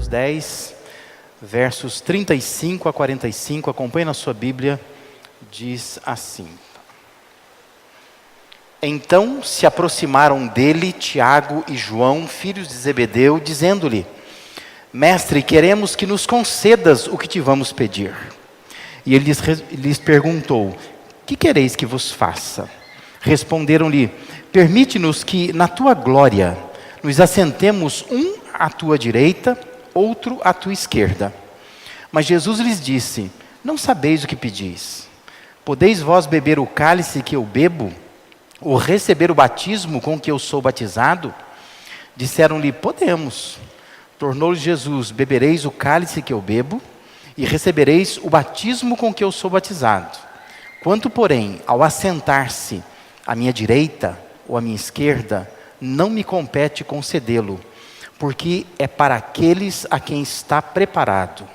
Provérbios 10, versos 35 a 45, acompanhe na sua Bíblia, diz assim: Então se aproximaram dele Tiago e João, filhos de Zebedeu, dizendo-lhe: Mestre, queremos que nos concedas o que te vamos pedir. E ele lhes perguntou: Que quereis que vos faça? Responderam-lhe: Permite-nos que na tua glória nos assentemos um à tua direita, outro à tua esquerda. Mas Jesus lhes disse: Não sabeis o que pedis. Podeis vós beber o cálice que eu bebo, ou receber o batismo com que eu sou batizado? Disseram-lhe: Podemos. Tornou-lhes Jesus: Bebereis o cálice que eu bebo, e recebereis o batismo com que eu sou batizado. Quanto, porém, ao assentar-se à minha direita ou à minha esquerda, não me compete concedê-lo, porque é para aqueles a quem está preparado.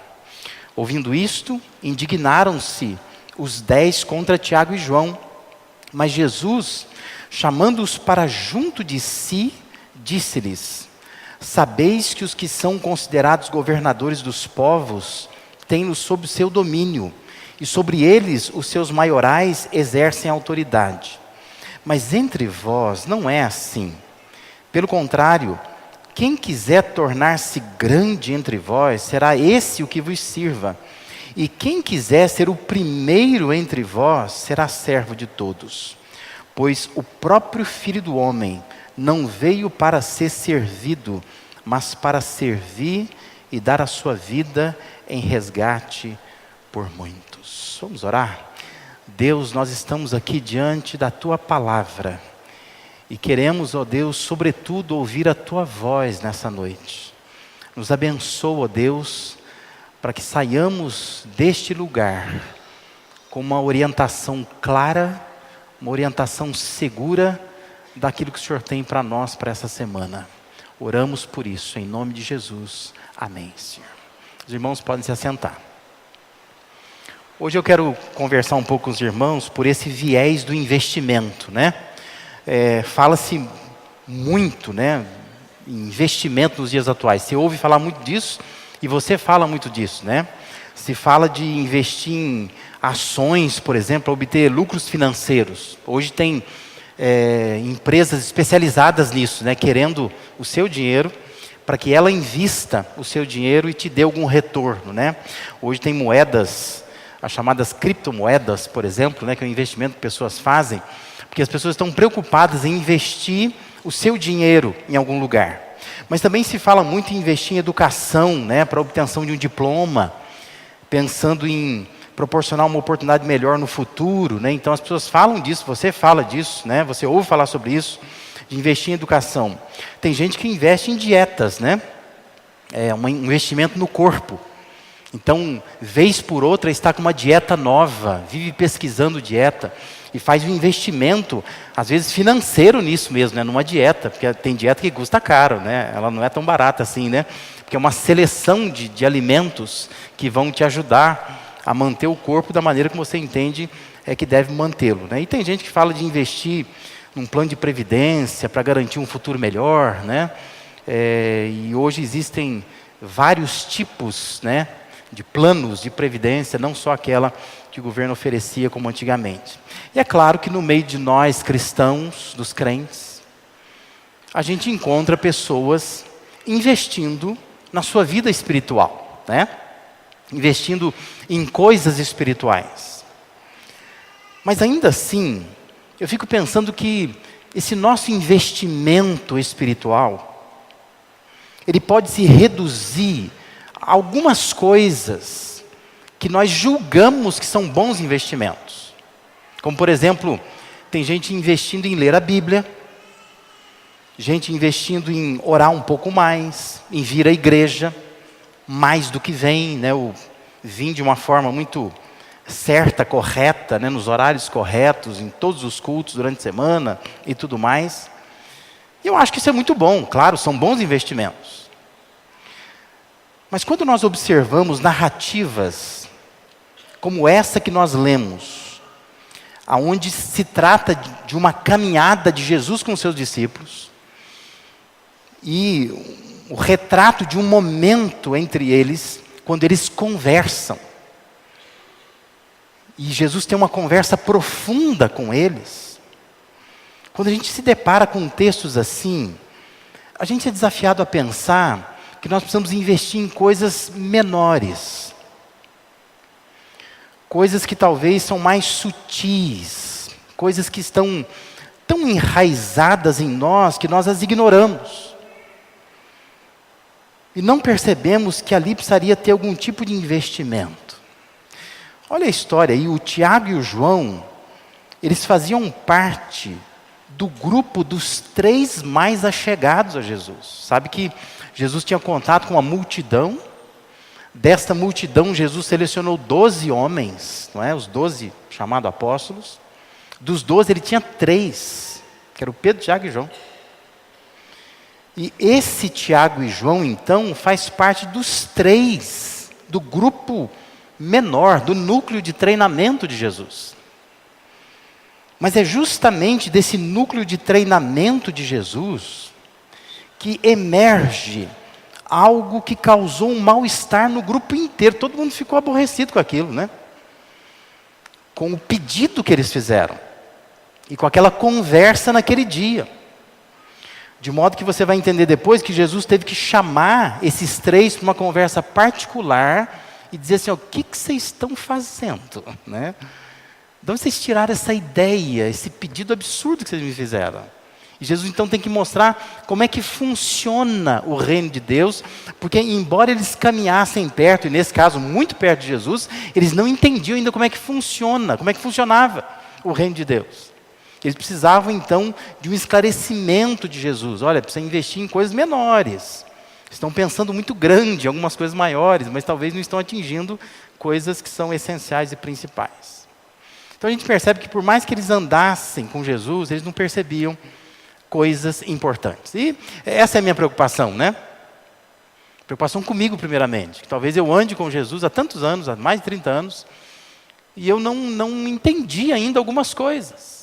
Ouvindo isto, indignaram-se os 10 contra Tiago e João. Mas Jesus, chamando-os para junto de si, disse-lhes: Sabeis que os que são considerados governadores dos povos têm-nos sob seu domínio, e sobre eles os seus maiorais exercem autoridade. Mas entre vós não é assim. Pelo contrário, quem quiser tornar-se grande entre vós, será esse o que vos sirva. E quem quiser ser o primeiro entre vós, será servo de todos. Pois o próprio Filho do Homem não veio para ser servido, mas para servir e dar a sua vida em resgate por muitos. Vamos orar? Deus, nós estamos aqui diante da Tua Palavra e queremos, ó Deus, sobretudo ouvir a Tua voz nessa noite. Nos abençoa, ó Deus, para que saiamos deste lugar com uma orientação clara, uma orientação segura daquilo que o Senhor tem para nós para essa semana. Oramos por isso, em nome de Jesus. Amém, Senhor. Os irmãos podem se assentar. Hoje eu quero conversar um pouco com os irmãos por esse viés do investimento, né? Fala-se muito, né, em investimento nos dias atuais. Você ouve falar muito disso e você fala muito disso, né? Se fala de investir em ações, por exemplo, para obter lucros financeiros. Hoje tem empresas especializadas nisso, né, querendo o seu dinheiro para que ela invista o seu dinheiro e te dê algum retorno, né? Hoje tem moedas, as chamadas criptomoedas, por exemplo, né, que é um investimento que pessoas fazem, porque as pessoas estão preocupadas em investir o seu dinheiro em algum lugar. Mas também se fala muito em investir em educação, né, para a obtenção de um diploma, pensando em proporcionar uma oportunidade melhor no futuro, né? Então as pessoas falam disso, você fala disso, né? Você ouve falar sobre isso, de investir em educação. Tem gente que investe em dietas, né? É um investimento no corpo. Então, vez por outra, está com uma dieta nova, vive pesquisando dieta e faz um investimento, às vezes financeiro nisso mesmo, né? Numa dieta, porque tem dieta que custa caro, né? Ela não é tão barata assim, né? Porque é uma seleção de alimentos que vão te ajudar a manter o corpo da maneira que você entende que deve mantê-lo, né? E tem gente que fala de investir num plano de previdência para garantir um futuro melhor, né? E hoje existem vários tipos, né, de planos de previdência, não só aquela que o governo oferecia como antigamente. E é claro que no meio de nós cristãos, dos crentes, a gente encontra pessoas investindo na sua vida espiritual, né? Investindo em coisas espirituais. Mas ainda assim, eu fico pensando que esse nosso investimento espiritual, ele pode se reduzir a algumas coisas que nós julgamos que são bons investimentos. Como, por exemplo, tem gente investindo em ler a Bíblia, gente investindo em orar um pouco mais, em vir à igreja, mais do que vem, né? Vim de uma forma muito certa, correta, né? Nos horários corretos, em todos os cultos durante a semana e tudo mais. E eu acho que isso é muito bom, claro, são bons investimentos. Mas quando nós observamos narrativas como essa que nós lemos, aonde se trata de uma caminhada de Jesus com os seus discípulos, e o retrato de um momento entre eles, quando eles conversam. E Jesus tem uma conversa profunda com eles. Quando a gente se depara com textos assim, a gente é desafiado a pensar que nós precisamos investir em coisas menores. Coisas que talvez são mais sutis. Coisas que estão tão enraizadas em nós que nós as ignoramos. E não percebemos que ali precisaria ter algum tipo de investimento. Olha a história aí, o Tiago e o João, eles faziam parte do grupo dos 3 mais achegados a Jesus. Sabe que Jesus tinha contato com uma multidão. Desta multidão, Jesus selecionou 12 homens, não é? Os 12 chamados apóstolos. Dos 12, ele tinha 3, que eram Pedro, Tiago e João. E esse Tiago e João, então, faz parte dos 3, do grupo menor, do núcleo de treinamento de Jesus. Mas é justamente desse núcleo de treinamento de Jesus que emerge algo que causou um mal-estar no grupo inteiro. Todo mundo ficou aborrecido com aquilo, né? Com o pedido que eles fizeram. E com aquela conversa naquele dia. De modo que você vai entender depois que Jesus teve que chamar esses 3 para uma conversa particular e dizer assim, ó, o que vocês estão fazendo? Né? De onde vocês tiraram essa ideia, esse pedido absurdo que vocês me fizeram? E Jesus então tem que mostrar como é que funciona o reino de Deus, porque embora eles caminhassem perto, e nesse caso muito perto de Jesus, eles não entendiam ainda como é que funciona, como é que funcionava o reino de Deus. Eles precisavam então de um esclarecimento de Jesus. Olha, precisa investir em coisas menores. Estão pensando muito grande em algumas coisas maiores, mas talvez não estão atingindo coisas que são essenciais e principais. Então a gente percebe que por mais que eles andassem com Jesus, eles não percebiam coisas importantes. E essa é a minha preocupação, né? Preocupação comigo primeiramente. Que talvez eu ande com Jesus há tantos anos, há mais de 30 anos, e eu não entendi ainda algumas coisas.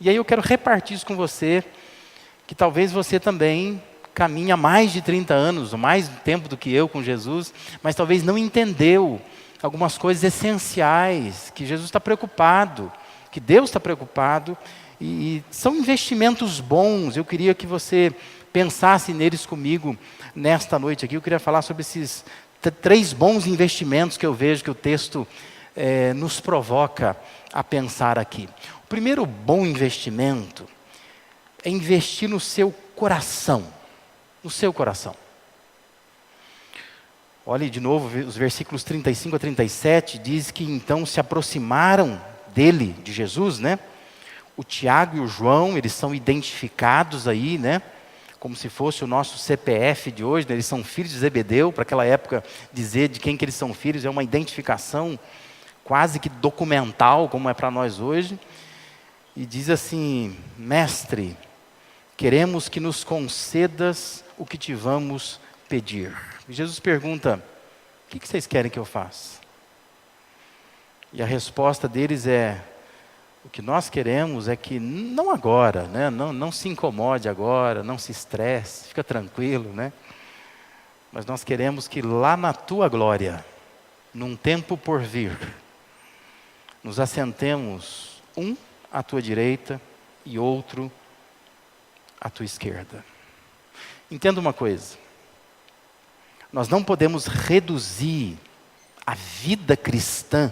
E aí eu quero repartir isso com você, que talvez você também caminha mais de 30 anos, ou mais tempo do que eu com Jesus, mas talvez não entendeu algumas coisas essenciais, que Jesus está preocupado, que Deus está preocupado, e são investimentos bons. Eu queria que você pensasse neles comigo nesta noite aqui. Eu queria falar sobre esses 3 bons investimentos que eu vejo que o texto nos provoca a pensar aqui. O primeiro bom investimento é investir no seu coração. No seu coração. Olhe de novo os versículos 35 a 37, diz que então se aproximaram dele, de Jesus, né? O Tiago e o João, eles são identificados aí, né? Como se fosse o nosso CPF de hoje, né? Eles são filhos de Zebedeu. Para aquela época, dizer de quem que eles são filhos é uma identificação quase que documental, como é para nós hoje. E diz assim, mestre, queremos que nos concedas o que te vamos pedir. E Jesus pergunta, o que vocês querem que eu faça? E a resposta deles é, o que nós queremos é que, não agora, né? não se incomode agora, não se estresse, fica tranquilo, né? Mas nós queremos que lá na tua glória, num tempo por vir, nos assentemos um à tua direita e outro à tua esquerda. Entenda uma coisa, nós não podemos reduzir a vida cristã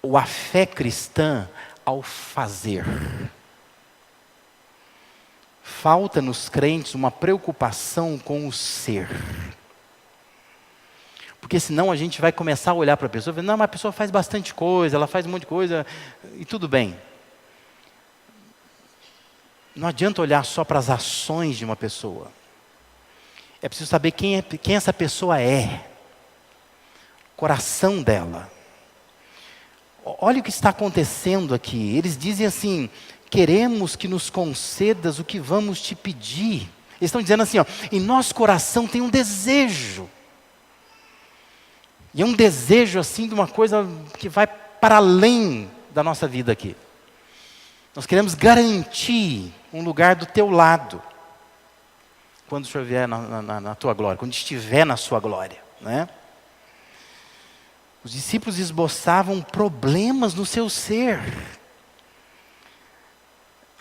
ou a fé cristã ao fazer. Falta nos crentes uma preocupação com o ser. Porque senão a gente vai começar a olhar para a pessoa e falar, não, mas a pessoa faz bastante coisa, ela faz um monte de coisa, e tudo bem. Não adianta olhar só para as ações de uma pessoa. É preciso saber quem essa pessoa é. O coração dela. Olha o que está acontecendo aqui. Eles dizem assim, queremos que nos concedas o que vamos te pedir. Eles estão dizendo assim, ó, em nosso coração tem um desejo. E é um desejo assim de uma coisa que vai para além da nossa vida aqui. Nós queremos garantir um lugar do teu lado. quando o Senhor vier na tua glória, quando estiver na sua glória, né? Os discípulos esboçavam problemas no seu ser.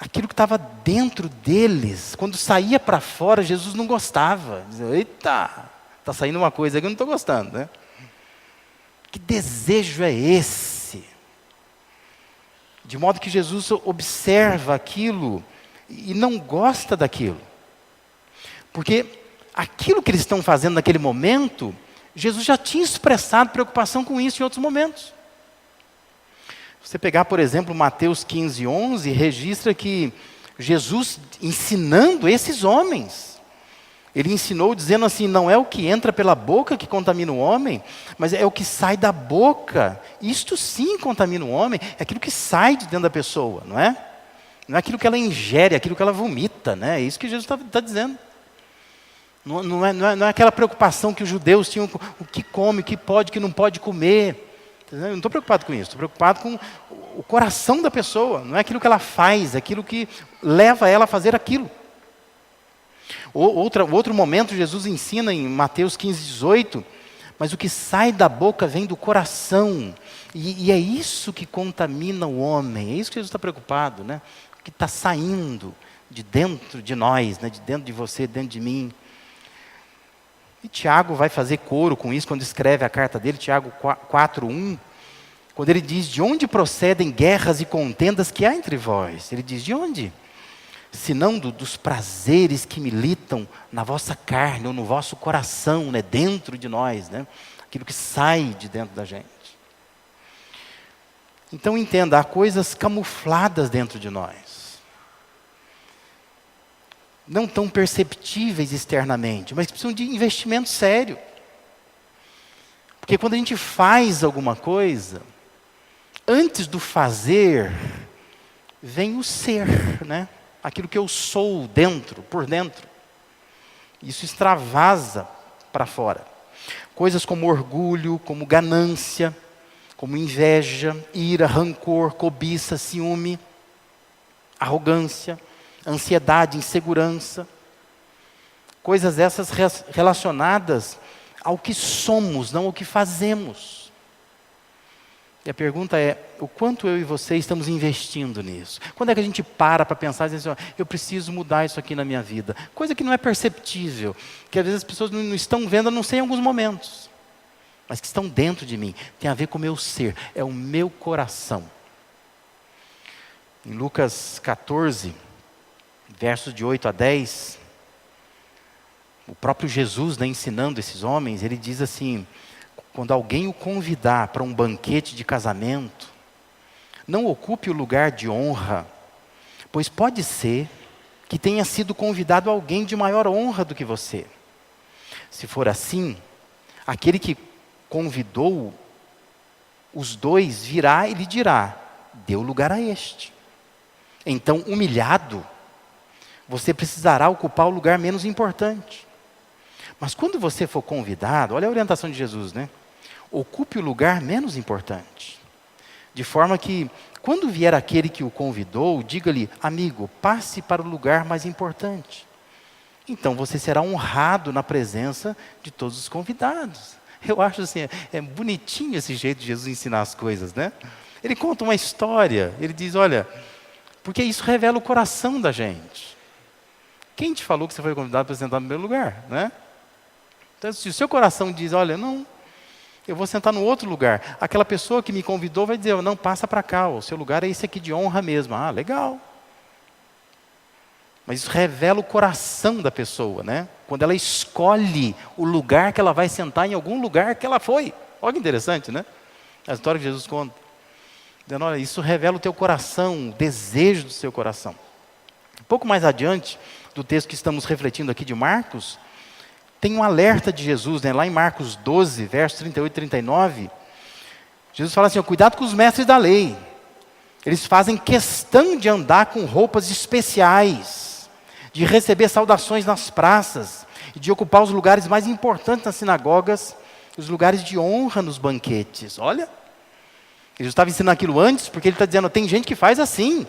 Aquilo que estava dentro deles, quando saía para fora, Jesus não gostava. Dizia, eita, está saindo uma coisa que eu não estou gostando, né? Que desejo é esse? De modo que Jesus observa aquilo e não gosta daquilo. Porque aquilo que eles estão fazendo naquele momento, Jesus já tinha expressado preocupação com isso em outros momentos. Você pegar, por exemplo, Mateus 15:11, registra que Jesus ensinando esses homens, ele ensinou dizendo assim, não é o que entra pela boca que contamina o homem, mas é o que sai da boca. Isto sim contamina o homem, é aquilo que sai de dentro da pessoa, não é? Não é aquilo que ela ingere, é aquilo que ela vomita, né? É isso que Jesus está dizendo. Não é aquela preocupação que os judeus tinham com o que come, o que pode, o que não pode comer. Eu não estou preocupado com isso, estou preocupado com o coração da pessoa. Não é aquilo que ela faz, é aquilo que leva ela a fazer aquilo. Outro momento, Jesus ensina em Mateus 15:18, mas o que sai da boca vem do coração. E é isso que contamina o homem, é isso que Jesus está preocupado, né? O que está saindo de dentro de nós, né? De dentro de você, dentro de mim. E Tiago vai fazer coro com isso quando escreve a carta dele, Tiago 4:1, quando ele diz, de onde procedem guerras e contendas que há entre vós? Ele diz, de onde? Senão dos prazeres que militam na vossa carne ou no vosso coração, né? Dentro de nós, né? Aquilo que sai de dentro da gente. Então entenda, há coisas camufladas dentro de nós. Não tão perceptíveis externamente, mas que precisam de investimento sério. Porque quando a gente faz alguma coisa, antes do fazer, vem o ser, né? Aquilo que eu sou dentro, por dentro. Isso extravasa para fora. Coisas como orgulho, como ganância, como inveja, ira, rancor, cobiça, ciúme, arrogância, ansiedade, insegurança, coisas essas relacionadas ao que somos, não ao que fazemos. E a pergunta é, o quanto eu e você estamos investindo nisso? Quando é que a gente para pensar e dizer assim, eu preciso mudar isso aqui na minha vida? Coisa que não é perceptível, que às vezes as pessoas não estão vendo, a não sei em alguns momentos, mas que estão dentro de mim, tem a ver com o meu ser, é o meu coração. Em Lucas 14, versos de 8 a 10, o próprio Jesus, né, ensinando esses homens, ele diz assim, quando alguém o convidar para um banquete de casamento, não ocupe o lugar de honra, pois pode ser que tenha sido convidado alguém de maior honra do que você. Se for assim, aquele que convidou os dois virá e lhe dirá, dê o lugar a este. Então, humilhado, você precisará ocupar o lugar menos importante. Mas quando você for convidado, olha a orientação de Jesus, né? Ocupe o lugar menos importante. De forma que, quando vier aquele que o convidou, diga-lhe, amigo, passe para o lugar mais importante. Então você será honrado na presença de todos os convidados. Eu acho assim, é bonitinho esse jeito de Jesus ensinar as coisas, né? Ele conta uma história, ele diz, olha, porque isso revela o coração da gente. Quem te falou que você foi convidado para sentar no meu lugar, né? Então, se o seu coração diz, olha, não, eu vou sentar no outro lugar. Aquela pessoa que me convidou vai dizer, não, passa para cá, o seu lugar é esse aqui de honra mesmo. Ah, legal. Mas isso revela o coração da pessoa, né? Quando ela escolhe o lugar que ela vai sentar em algum lugar que ela foi. Olha que interessante, né? A história que Jesus conta. Dizendo, olha, isso revela o teu coração, o desejo do seu coração. Um pouco mais adiante, do texto que estamos refletindo aqui de Marcos, tem um alerta de Jesus, né? Lá em Marcos 12, versos 38 e 39, Jesus fala assim, cuidado com os mestres da lei. Eles fazem questão de andar com roupas especiais, de receber saudações nas praças, e de ocupar os lugares mais importantes nas sinagogas, os lugares de honra nos banquetes. Olha, ele estava ensinando aquilo antes, porque ele está dizendo, tem gente que faz assim.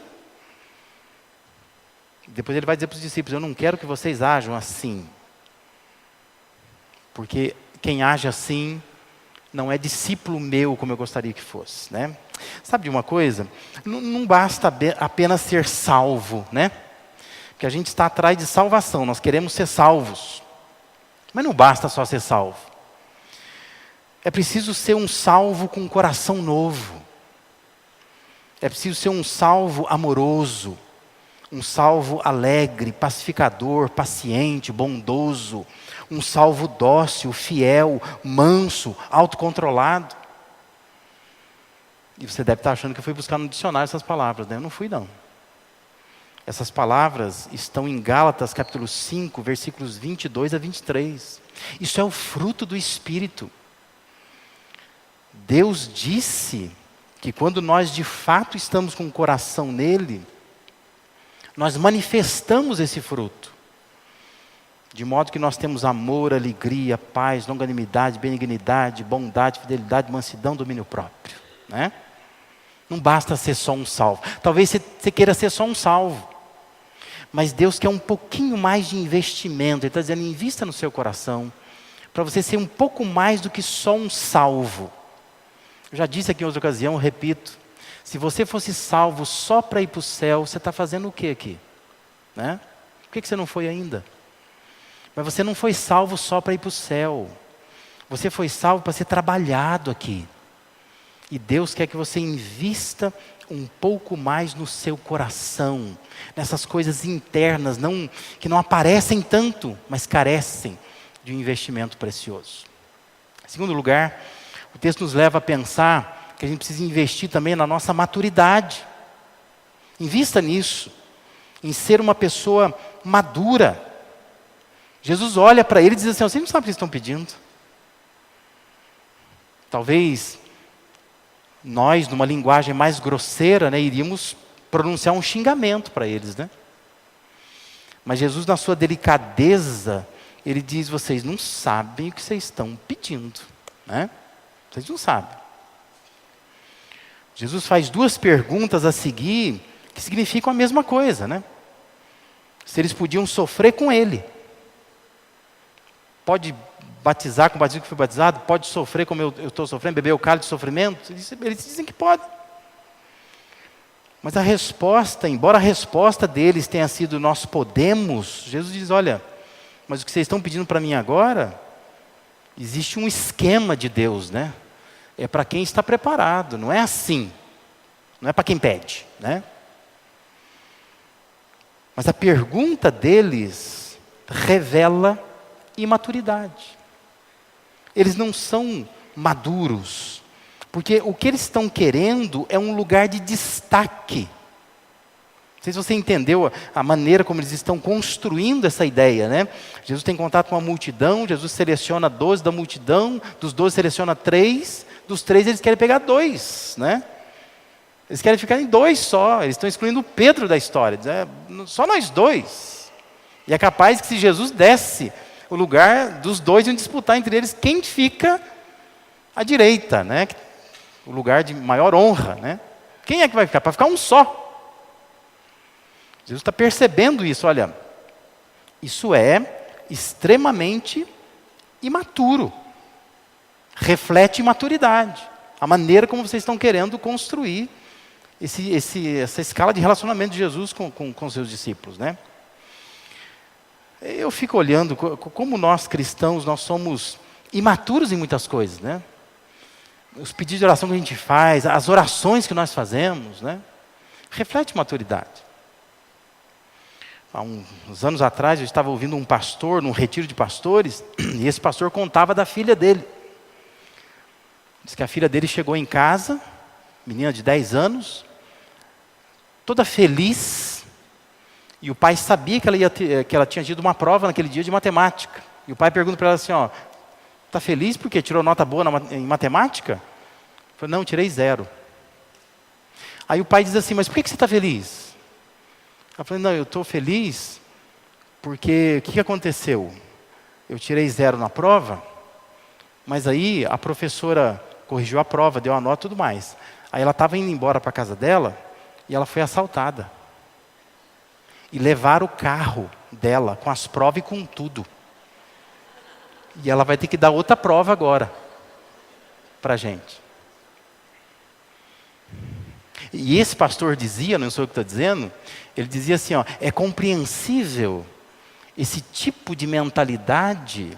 Depois ele vai dizer para os discípulos, eu não quero que vocês ajam assim. Porque quem age assim não é discípulo meu como eu gostaria que fosse, né? Sabe de uma coisa? Não basta apenas ser salvo, né? Porque a gente está atrás de salvação, nós queremos ser salvos. Mas não basta só ser salvo. É preciso ser um salvo com um coração novo. É preciso ser um salvo amoroso. Um salvo alegre, pacificador, paciente, bondoso. Um salvo dócil, fiel, manso, autocontrolado. E você deve estar achando que eu fui buscar no dicionário essas palavras, né? Eu não fui, não. Essas palavras estão em Gálatas capítulo 5, versículos 22 a 23. Isso é o fruto do Espírito. Deus disse que quando nós de fato estamos com o coração nele, nós manifestamos esse fruto. De modo que nós temos amor, alegria, paz, longanimidade, benignidade, bondade, fidelidade, mansidão, domínio próprio, né? Não basta ser só um salvo. Talvez você queira ser só um salvo. Mas Deus quer um pouquinho mais de investimento. Ele está dizendo, invista no seu coração, para você ser um pouco mais do que só um salvo. Eu já disse aqui em outra ocasião, eu repito. Se você fosse salvo só para ir para o céu, você está fazendo o que aqui? Né? Por que você não foi ainda? Mas você não foi salvo só para ir para o céu. Você foi salvo para ser trabalhado aqui. E Deus quer que você invista um pouco mais no seu coração, nessas coisas internas, que não aparecem tanto, mas carecem de um investimento precioso. Em segundo lugar, o texto nos leva a pensar que a gente precisa investir também na nossa maturidade. Invista nisso, em ser uma pessoa madura. Jesus olha para ele e diz assim, vocês não sabem o que estão pedindo. Talvez nós, numa linguagem mais grosseira, né, iríamos pronunciar um xingamento para eles, né? Mas Jesus, na sua delicadeza, ele diz, vocês não sabem o que vocês estão pedindo, né? Vocês não sabem. Jesus faz duas perguntas a seguir, que significam a mesma coisa, né? Se eles podiam sofrer com ele. Pode batizar com o batismo que foi batizado? Pode sofrer como eu estou sofrendo? Beber o cálice de sofrimento? Eles dizem que pode. Mas a resposta, embora a resposta deles tenha sido nós podemos, Jesus diz, olha, mas o que vocês estão pedindo para mim agora, existe um esquema de Deus, né? É para quem está preparado, não é assim. Não é para quem pede, né? Mas a pergunta deles revela imaturidade. Eles não são maduros, porque o que eles estão querendo é um lugar de destaque. Não sei se você entendeu a maneira como eles estão construindo essa ideia, né? Jesus tem contato com uma multidão, Jesus seleciona 12 da multidão, dos 12 seleciona 3, dos 3 eles querem pegar 2, né? Eles querem ficar em 2 só, eles estão excluindo o Pedro da história, só nós 2. E é capaz que se Jesus desse o lugar dos 2, iam disputar entre eles quem fica à direita, né? O lugar de maior honra, né? Quem é que vai ficar? Para ficar um só. Jesus está percebendo isso, olha, isso é extremamente imaturo. Reflete imaturidade. A maneira como vocês estão querendo construir essa escala de relacionamento de Jesus com seus discípulos, né? Eu fico olhando como nós cristãos, nós somos imaturos em muitas coisas, né? Os pedidos de oração que a gente faz, as orações que nós fazemos, né? Reflete maturidade. Há uns anos atrás, eu estava ouvindo um pastor, num retiro de pastores, e esse pastor contava da filha dele. Diz que a filha dele chegou em casa, menina de 10 anos, toda feliz, e o pai sabia que ela tinha tido uma prova naquele dia de matemática. E o pai pergunta para ela assim, está feliz porque tirou nota boa em matemática? Ela falou, não, tirei 0. Aí o pai diz assim, mas por que você está feliz? Ela falou, não, eu estou feliz porque o que aconteceu? Eu tirei 0 na prova, mas aí a professora corrigiu a prova, deu a nota e tudo mais. Aí ela estava indo embora para a casa dela e ela foi assaltada. e levar o carro dela com as provas e com tudo. E ela vai ter que dar outra prova agora para a gente. E esse pastor dizia, não sou eu que estou dizendo, ele dizia assim, ó, é compreensível esse tipo de mentalidade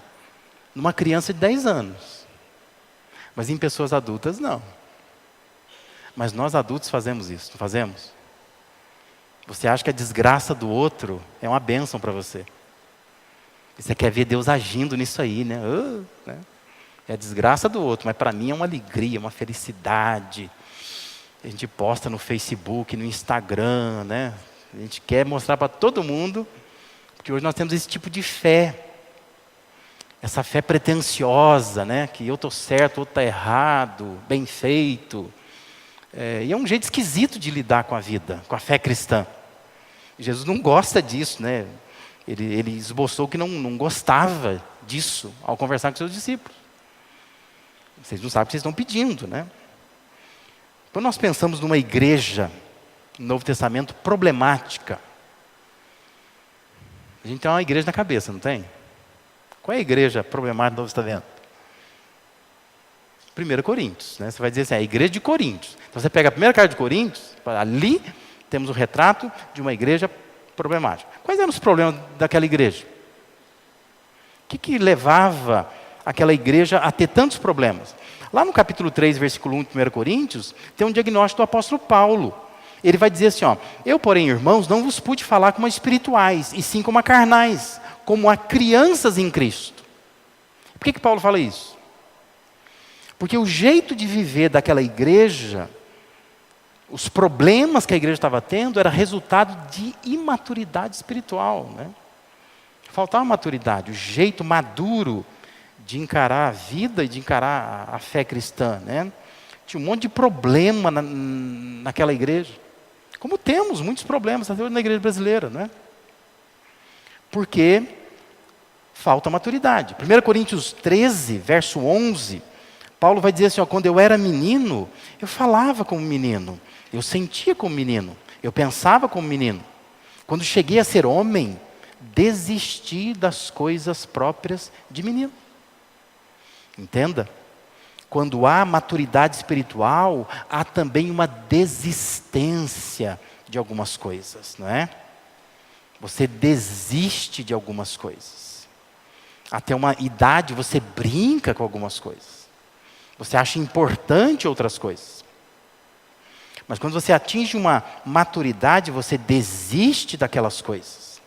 numa criança de 10 anos. Mas em pessoas adultas, não. Mas nós adultos fazemos isso, não fazemos? Você acha que a desgraça do outro é uma bênção para você. E você quer ver Deus agindo nisso aí, né? Né? É a desgraça do outro, mas para mim é uma alegria, uma felicidade. A gente posta no Facebook, no Instagram, né? A gente quer mostrar para todo mundo, porque hoje nós temos esse tipo de fé. Essa fé pretensiosa, né? Que eu estou certo, o outro está errado, bem feito. E é um jeito esquisito de lidar com a vida, com a fé cristã. Jesus não gosta disso, né? Ele esboçou que não gostava disso ao conversar com seus discípulos. Vocês não sabem o que vocês estão pedindo, né? Quando nós pensamos numa igreja no Novo Testamento problemática, a gente tem uma igreja na cabeça, não tem? Qual é a igreja problemática do Novo Testamento? 1 Coríntios, né? Você vai dizer assim, a igreja de Coríntios. Então você pega a primeira carta de Coríntios, ali temos o retrato de uma igreja problemática. Quais eram os problemas daquela igreja? O que levava aquela igreja a ter tantos problemas? Lá no capítulo 3, versículo 1 de 1 Coríntios, tem um diagnóstico do apóstolo Paulo. Ele vai dizer assim, ó, eu, porém, irmãos, não vos pude falar como a espirituais, e sim como a carnais, como a crianças em Cristo. Por que Paulo fala isso? Porque o jeito de viver daquela igreja, os problemas que a igreja estava tendo, era resultado de imaturidade espiritual, né? Faltava maturidade, o jeito maduro de encarar a vida e de encarar a fé cristã, né? Tinha um monte de problema naquela igreja. Como temos muitos problemas até hoje na igreja brasileira, né? Porque falta maturidade. 1 Coríntios 13, verso 11, Paulo vai dizer assim, ó, quando eu era menino, eu falava como menino, eu sentia como menino, eu pensava como menino. Quando cheguei a ser homem, desisti das coisas próprias de menino. Entenda? Quando há maturidade espiritual, há também uma desistência de algumas coisas, não é? Você desiste de algumas coisas. Até uma idade você brinca com algumas coisas. Você acha importante outras coisas. Mas quando você atinge uma maturidade, você desiste daquelas coisas.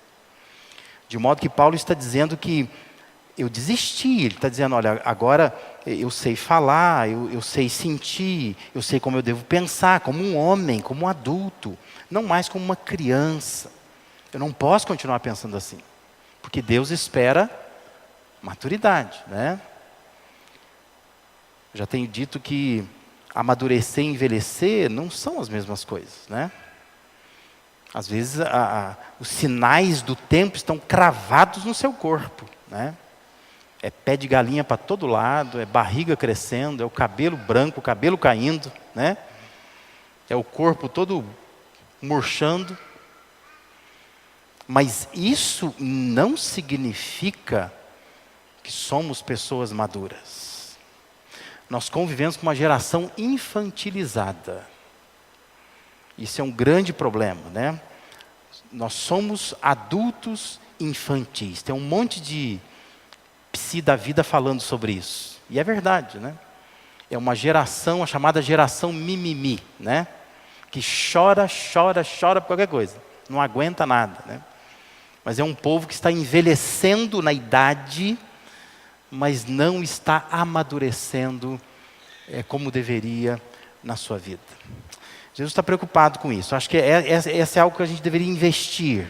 De modo que Paulo está dizendo que eu desisti. Ele está dizendo, olha, agora eu sei falar, eu sei sentir, eu sei como eu devo pensar, como um homem, como um adulto, não mais como uma criança. Eu não posso continuar pensando assim, porque Deus espera maturidade, né? Eu já tenho dito que amadurecer e envelhecer não são as mesmas coisas, né? Às vezes os sinais do tempo estão cravados no seu corpo, né? É pé de galinha para todo lado, é barriga crescendo, é o cabelo branco, o cabelo caindo, né? É o corpo todo murchando. Mas isso não significa que somos pessoas maduras. Nós convivemos com uma geração infantilizada. Isso é um grande problema, né? Nós somos adultos infantis. Tem um monte de psi da vida falando sobre isso. E é verdade, né? É uma geração, a chamada geração mimimi, né? Que chora por qualquer coisa. Não aguenta nada, né? Mas é um povo que está envelhecendo na idade, mas não está amadurecendo como deveria na sua vida. Jesus está preocupado com isso. Acho que essa é algo que a gente deveria investir.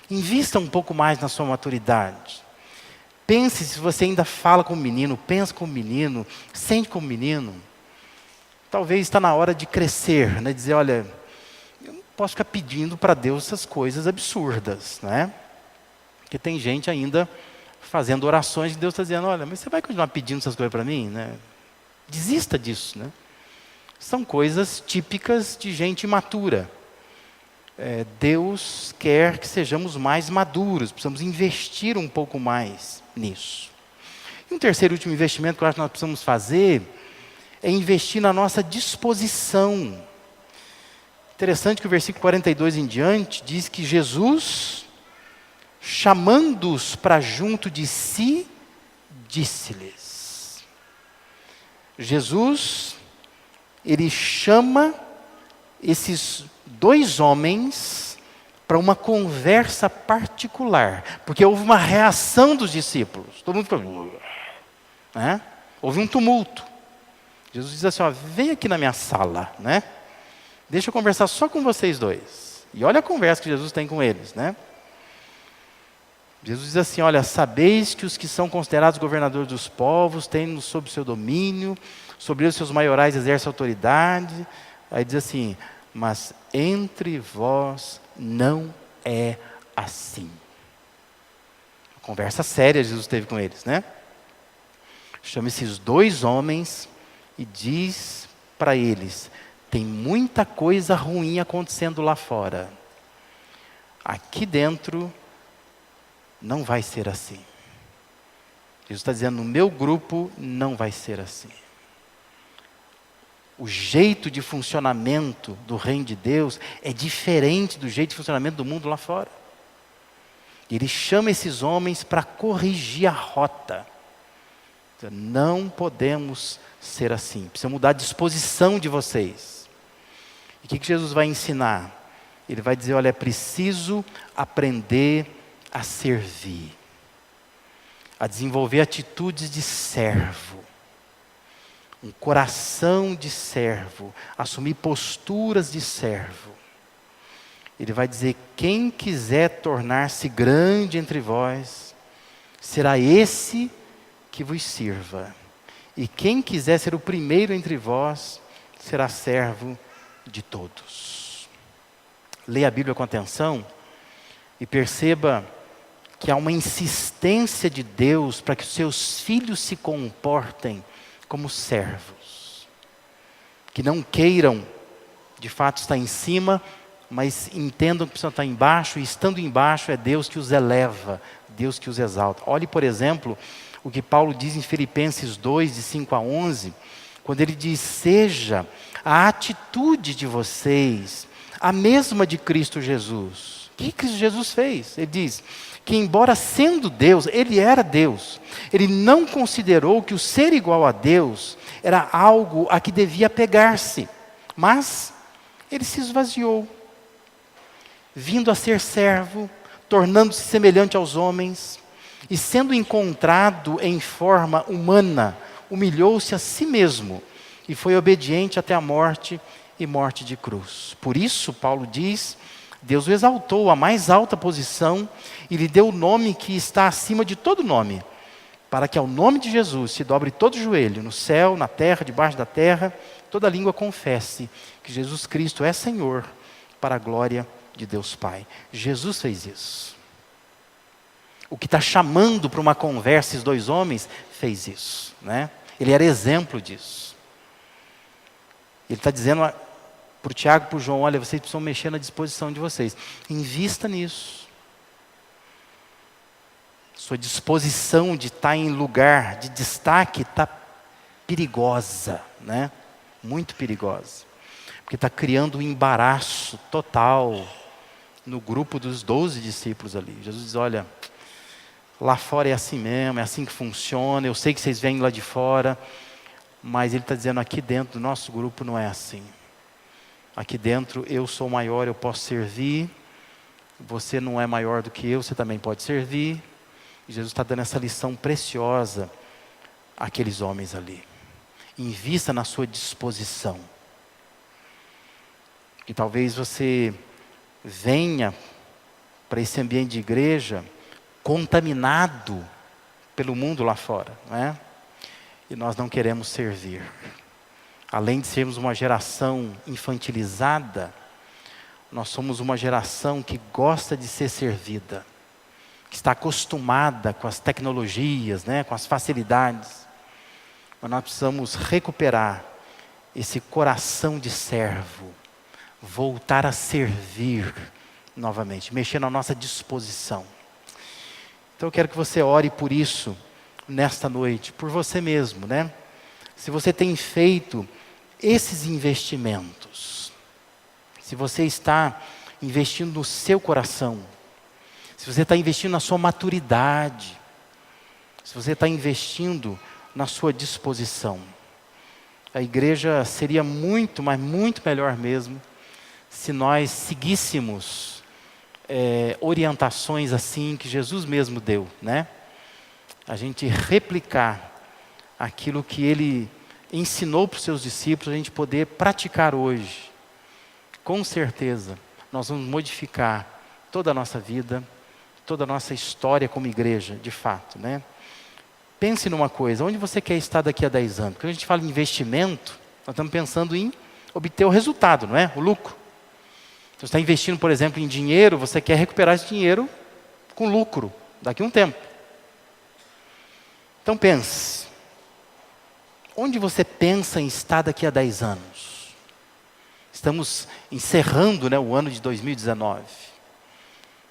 Invista um pouco mais na sua maturidade. Pense se você ainda fala como menino, pensa como menino, sente como menino. Talvez está na hora de crescer, né? Dizer, olha, eu não posso ficar pedindo para Deus essas coisas absurdas, né? Porque tem gente ainda fazendo orações e Deus está dizendo, olha, mas você vai continuar pedindo essas coisas para mim, né? Desista disso, né? São coisas típicas de gente imatura. Deus quer que sejamos mais maduros, precisamos investir um pouco mais nisso. E um terceiro e último investimento que eu acho que nós precisamos fazer é investir na nossa disposição. Interessante que o versículo 42 em diante diz que Jesus, chamando-os para junto de si, disse-lhes. Jesus, ele chama esses dois homens para uma conversa particular, porque houve uma reação dos discípulos. Todo mundo ficou, né? Houve um tumulto. Jesus diz assim, vem aqui na minha sala, né? Deixa eu conversar só com vocês dois. E olha a conversa que Jesus tem com eles, né? Jesus diz assim, olha, sabeis que os que são considerados governadores dos povos têm sob seu domínio, sobre os seus maiorais exercem autoridade. Aí diz assim, mas entre vós não é assim. Uma conversa séria Jesus teve com eles, né? Chama esses dois homens e diz para eles, tem muita coisa ruim acontecendo lá fora. Aqui dentro não vai ser assim. Jesus está dizendo, no meu grupo não vai ser assim. O jeito de funcionamento do reino de Deus é diferente do jeito de funcionamento do mundo lá fora. Ele chama esses homens para corrigir a rota. Não podemos ser assim. Precisa mudar a disposição de vocês. E o que Jesus vai ensinar? Ele vai dizer, olha, é preciso aprender a servir. A desenvolver atitudes de servo. Um coração de servo. Assumir posturas de servo. Ele vai dizer, quem quiser tornar-se grande entre vós, será esse que vos sirva. E quem quiser ser o primeiro entre vós, será servo de todos. Leia a Bíblia com atenção e perceba que há uma insistência de Deus para que os seus filhos se comportem como servos. Que não queiram, de fato, estar em cima, mas entendam que precisam estar embaixo, e estando embaixo é Deus que os eleva, Deus que os exalta. Olhe, por exemplo, o que Paulo diz em Filipenses 2, de 5 a 11, quando ele diz, seja a atitude de vocês a mesma de Cristo Jesus. O que Cristo Jesus fez? Ele diz que embora sendo Deus, ele era Deus. Ele não considerou que o ser igual a Deus era algo a que devia pegar-se, mas ele se esvaziou, vindo a ser servo, tornando-se semelhante aos homens, e sendo encontrado em forma humana, humilhou-se a si mesmo, e foi obediente até a morte, e morte de cruz. Por isso, Paulo diz, Deus o exaltou à mais alta posição, e lhe deu o nome que está acima de todo nome, para que ao nome de Jesus se dobre todo joelho, no céu, na terra, debaixo da terra, toda língua confesse que Jesus Cristo é Senhor, para a glória de Deus Pai. Jesus fez isso. O que está chamando para uma conversa esses dois homens, fez isso, né? Ele era exemplo disso. Ele está dizendo para o Tiago e para o João, olha, vocês precisam mexer na disposição de vocês. Invista nisso. Sua disposição de estar em lugar de destaque está perigosa, né? Muito perigosa. Porque está criando um embaraço total no grupo dos 12 discípulos ali. Jesus diz, olha, lá fora é assim mesmo, é assim que funciona, eu sei que vocês vêm lá de fora, mas ele está dizendo, aqui dentro do nosso grupo não é assim. Aqui dentro eu sou maior, eu posso servir, você não é maior do que eu, você também pode servir. E Jesus está dando essa lição preciosa àqueles homens ali. Invista na sua disposição. E talvez você venha para esse ambiente de igreja contaminado pelo mundo lá fora, não é? E nós não queremos servir. Além de sermos uma geração infantilizada, nós somos uma geração que gosta de ser servida, que está acostumada com as tecnologias, né, com as facilidades. Mas nós precisamos recuperar esse coração de servo, voltar a servir novamente, mexer na nossa disposição. Então eu quero que você ore por isso nesta noite, por você mesmo, né? Se você tem feito esses investimentos, se você está investindo no seu coração, se você está investindo na sua maturidade, se você está investindo na sua disposição, a igreja seria muito, mas muito melhor mesmo, se nós seguíssemos orientações assim que Jesus mesmo deu, né? A gente replicar aquilo que Ele ensinou para os seus discípulos, a gente poder praticar hoje. Com certeza, nós vamos modificar toda a nossa vida, toda a nossa história como igreja, de fato, né? Pense numa coisa, onde você quer estar daqui a 10 anos? Quando a gente fala em investimento, nós estamos pensando em obter o resultado, não é? O lucro. Você está investindo, por exemplo, em dinheiro, você quer recuperar esse dinheiro com lucro, daqui a um tempo. Então pense, onde você pensa em estar daqui a 10 anos? Estamos encerrando, né, o ano de 2019.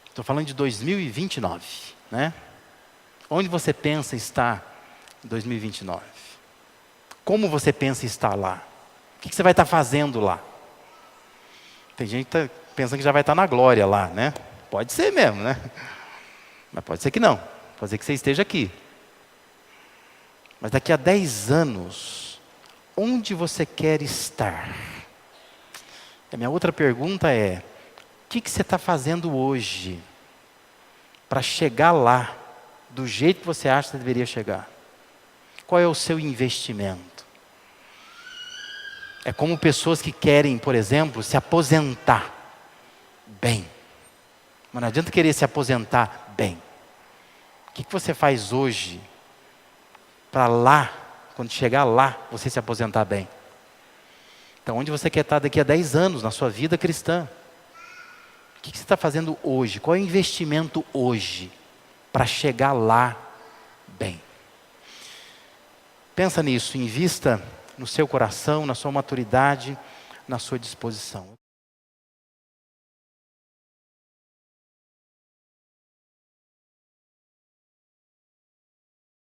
Estou falando de 2029, né? Onde você pensa estar em 2029? Como você pensa estar lá? O que você vai estar fazendo lá? Tem gente que está pensando que já vai estar na glória lá, né? Pode ser mesmo, né? Mas pode ser que não. Pode ser que você esteja aqui. Mas daqui a 10 anos, onde você quer estar? A minha outra pergunta é, o que você está fazendo hoje para chegar lá do jeito que você acha que deveria chegar? Qual é o seu investimento? É como pessoas que querem, por exemplo, se aposentar bem. Mas não adianta querer se aposentar bem. O que você faz hoje para lá, quando chegar lá, você se aposentar bem? Então, onde você quer estar daqui a 10 anos na sua vida cristã? O que você está fazendo hoje? Qual é o investimento hoje para chegar lá bem? Pensa nisso, invista no seu coração, na sua maturidade, na sua disposição.